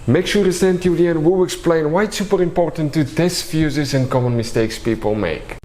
Make sure to stay till the end. We'll explain why it's super important to test fuses and common mistakes people make.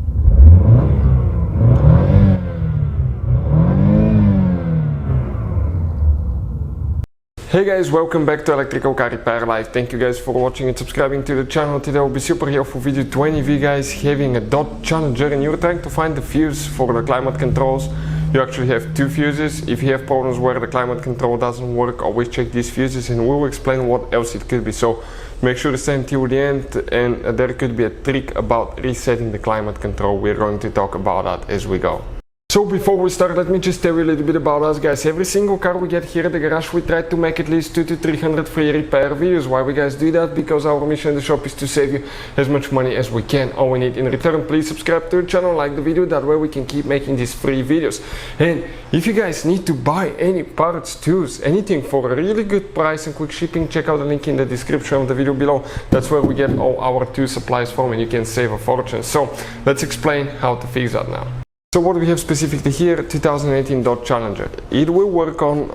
Hey guys, welcome back to Electrical Car Repair Live. Thank you guys for watching and subscribing to the channel. Today will be super helpful video to any of you guys having a Dodge Challenger and you're trying to find the fuse for the climate controls. You actually have two fuses. If you have problems where the climate control doesn't work, always check these fuses and we'll explain what else it could be. So make sure to stay until the end, and there could be a trick about resetting the climate control. We're going to talk about that as we go. So before we start, let me just tell you a little bit about us guys. Every single car we get here at the garage, we try to make at least 200 to 300 free repair videos. Why we guys do that? Because our mission in the shop is to save you as much money as we can. All we need in return, please subscribe to the channel, like the video, that way we can keep making these free videos. And if you guys need to buy any parts, tools, anything for a really good price and quick shipping, check out the link in the description of the video below. That's where we get all our tool supplies from and you can save a fortune. So let's explain how to fix that now. So what we have specifically here, 2018 Dodge Challenger. It will work on,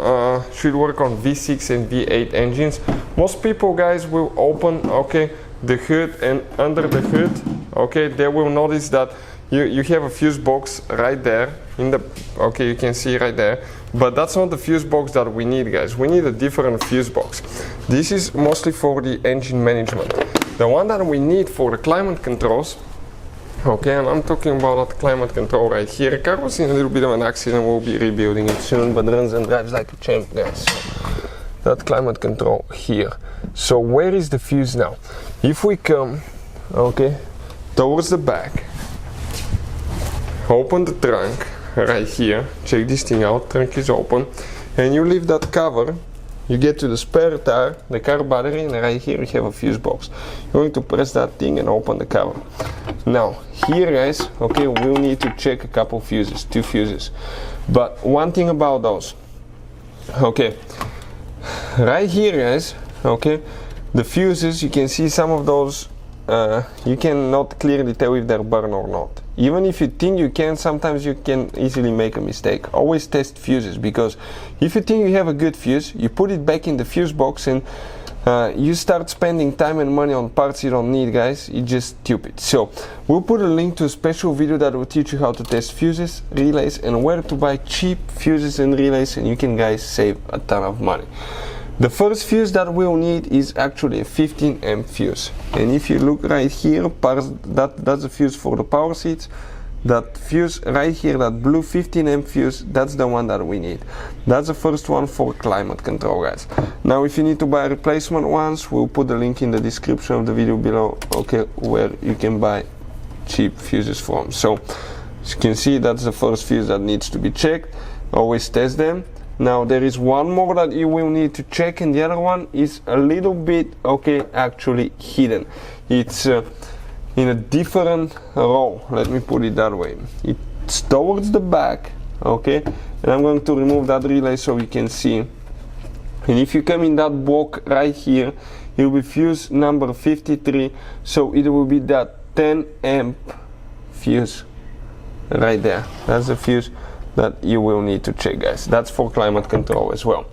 should work on V6 and V8 engines. Most people guys will open, okay, the hood, and under the hood, okay, they will notice that you have a fuse box right there, in the, okay, you can see right there, but that's not the fuse box that we need guys. We need a different fuse box. This is mostly for the engine management. The one that we need for the climate controls, okay, and I'm talking about that climate control right here. The car was in a little bit of an accident, we'll be rebuilding it soon, but runs and drives like a champ guys. So, that climate control here. So where is the fuse now? If we come, okay, towards the back, open the trunk right here, check this thing out, trunk is open, and you leave that cover, you get to the spare tire, the car battery, and right here you have a fuse box. You're going to press that thing and open the cover. Now, here guys, okay, we'll need to check a couple fuses, two fuses. But one thing about those, okay, right here guys, okay, the fuses, you can see some of those, you cannot clearly tell if they're burned or not. Even if you think you can, sometimes you can easily make a mistake. Always test fuses, because if you think you have a good fuse, you put it back in the fuse box and you start spending time and money on parts you don't need guys. It's just stupid. So we'll put a link to a special video that will teach you how to test fuses, relays, and where to buy cheap fuses and relays, and you can guys save a ton of money. The first fuse that we'll need is actually a 15 amp fuse, and if you look right here, that's the fuse for the power seats. That fuse right here, that blue 15 amp fuse, that's the one that we need. That's the first one for climate control guys. Now if you need to buy replacement ones, we'll put the link in the description of the video below, okay, where you can buy cheap fuses from. So as you can see, that's the first fuse that needs to be checked. Always test them. Now there is one more that you will need to check, and the other one is a little bit, okay, actually hidden. It's in a different row, let me put it that way. It's towards the back, okay, and I'm going to remove that relay so you can see. And if you come in that block right here, it will be fuse number 53, so it will be that 10 amp fuse right there. That's the fuse that you will need to check guys. That's for climate control as well.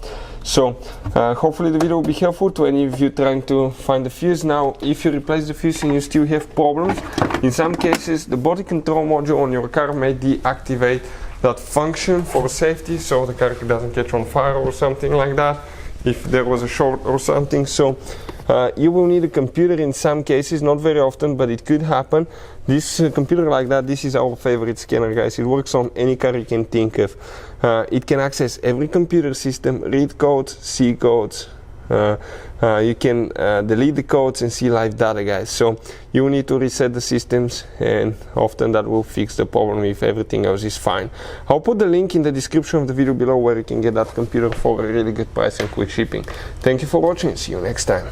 So hopefully the video will be helpful to any of you trying to find the fuse. Now if you replace the fuse and you still have problems, in some cases the body control module on your car may deactivate that function for safety, so the car doesn't catch on fire or something like that if there was a short or something. So you will need a computer in some cases, not very often, but it could happen. This computer like that, this is our favorite scanner guys. It works on any car you can think of. It can access every computer system, read codes, see codes. You can delete the codes and see live data guys. So you need to reset the systems, and often that will fix the problem if everything else is fine. I'll put the link in the description of the video below where you can get that computer for a really good price and quick shipping. Thank you for watching, see you next time.